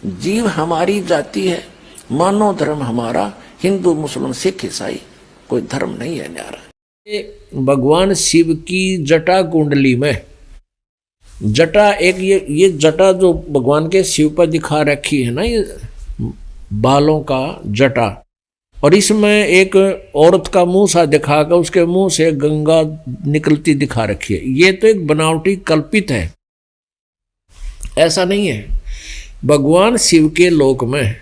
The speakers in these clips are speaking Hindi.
जीव हमारी जाति है, मानव धर्म हमारा हिंदू मुस्लिम सिख ईसाई, कोई धर्म नहीं है न्यारा। भगवान शिव की जटा कुंडली में जटा एक ये जटा जो भगवान के शिव पर दिखा रखी है ना, ये बालों का जटा, और इसमें एक औरत का मुंह सा दिखाकर उसके मुंह से गंगा निकलती दिखा रखी है। ये तो एक बनावटी कल्पित है, ऐसा नहीं है। भगवान शिव के लोक में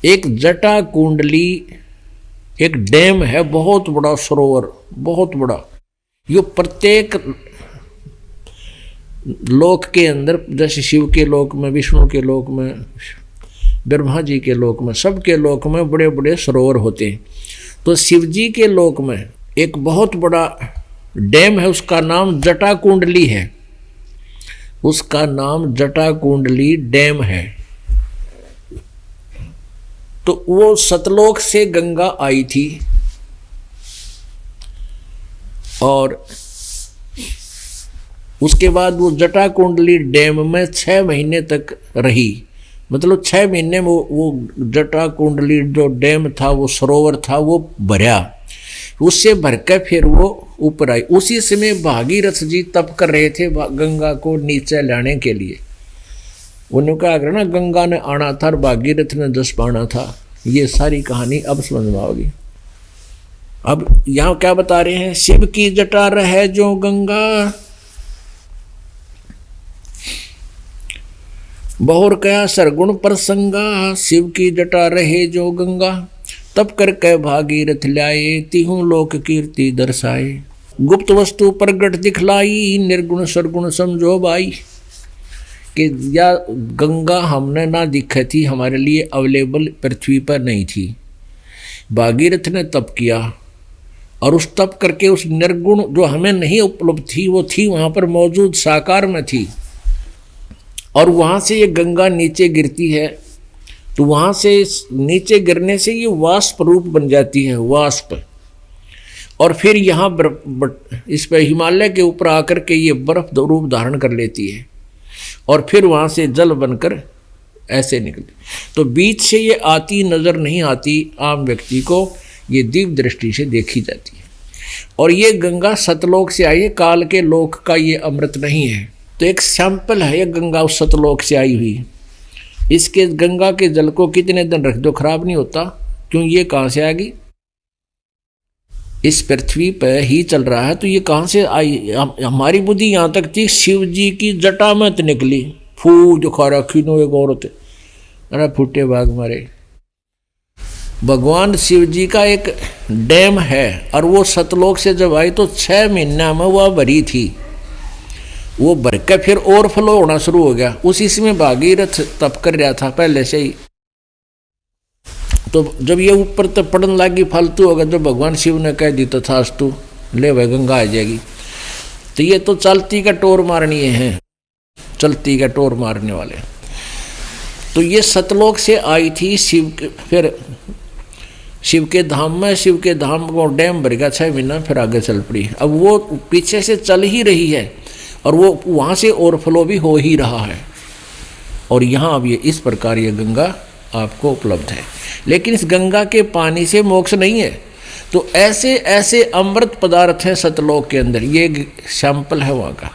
एक जटा कुंडली, एक डैम है, बहुत बड़ा सरोवर, बहुत बड़ा। यो प्रत्येक लोक के अंदर, जैसे शिव के लोक में, विष्णु के लोक में, ब्रह्मा जी के लोक में, सबके लोक में बड़े बड़े सरोवर होते हैं। तो शिव जी के लोक में एक बहुत बड़ा डैम है, उसका नाम जटा कुंडली है, उसका नाम जटा कुंडली डैम है। तो वो सतलोक से गंगा आई थी और उसके बाद वो जटा कुंडली डैम में 6 महीने तक रही। मतलब 6 महीने में वो जटा कुंडली जो डैम था, वो सरोवर था, वो भरा। उससे भरकर फिर वो ऊपर आई। उसी समय भागीरथ जी तप कर रहे थे गंगा को नीचे लाने के लिए। उन्होंने कहा अगर ना गंगा ने आना था और भागीरथ ने जस पाना था। ये सारी कहानी अब समझ में आओगी। अब यहाँ क्या बता रहे हैं, शिव की जटा रहे जो गंगा, बहुर कया सरगुण प्रसंगा, शिव की जटा रहे जो गंगा, तब करके भागीरथ ल्याए, तिहु लोक कीर्ति दर्शाए, गुप्त वस्तु प्रगट दिखलाई, निर्गुण सरगुण समझो बाई। कि या गंगा हमने ना दिखी थी, हमारे लिए अवेलेबल पृथ्वी पर नहीं थी। भागीरथ ने तप किया और उस तप करके उस निर्गुण जो हमें नहीं उपलब्ध थी, वो थी वहाँ पर मौजूद, साकार में थी। और वहाँ से ये गंगा नीचे गिरती है, तो वहाँ से नीचे गिरने से ये वाष्प रूप बन जाती है, वाष्प। और फिर यहाँ इस पर हिमालय के ऊपर आकर के ये बर्फ रूप धारण कर लेती है और फिर वहाँ से जल बनकर ऐसे निकलती। तो बीच से ये आती नज़र नहीं आती आम व्यक्ति को, ये दिव्य दृष्टि से देखी जाती है। और ये गंगा सतलोक से आई है, काल के लोक का ये अमृत नहीं है। तो एक सैंपल है ये गंगा उस सतलोक से आई हुई। इसके गंगा के जल को कितने दिन रख दो खराब नहीं होता। क्यों, ये कहाँ से आएगी? इस पृथ्वी पर ही चल रहा है, तो ये कहाँ से आई? हमारी बुद्धि यहाँ तक थी, शिव जी की जटा में तो निकली, फू जो खा रखी नो एक औरत, अरे फूटे भाग मारे। भगवान शिव जी का एक डैम है और वो सतलोक से जब आई तो 6 महीना में वह भरी थी। वो भर के फिर ओवरफ्लो होना शुरू हो गया। उसी समय भागीरथ तप कर रहा था पहले से ही। तो जब ये ऊपर तक पड़न लगी फालतू होगा, जब भगवान शिव ने कह दी तथास्तु, ले भाई गंगा आ जाएगी। तो ये तो चलती का टोर मारनी है, चलती का टोर मारने वाले। तो ये सतलोक से आई थी शिव के, फिर शिव के धाम में, शिव के धाम को डैम भर गया 6 महीना, फिर आगे चल पड़ी। अब वो पीछे से चल ही रही है और वो वहाँ से ओवरफ्लो भी हो ही रहा है। और यहाँ अब ये इस प्रकार ये गंगा आपको उपलब्ध है। लेकिन इस गंगा के पानी से मोक्ष नहीं है। तो ऐसे ऐसे अमृत पदार्थ हैं सतलोक के अंदर, ये सैंपल है वहाँ का।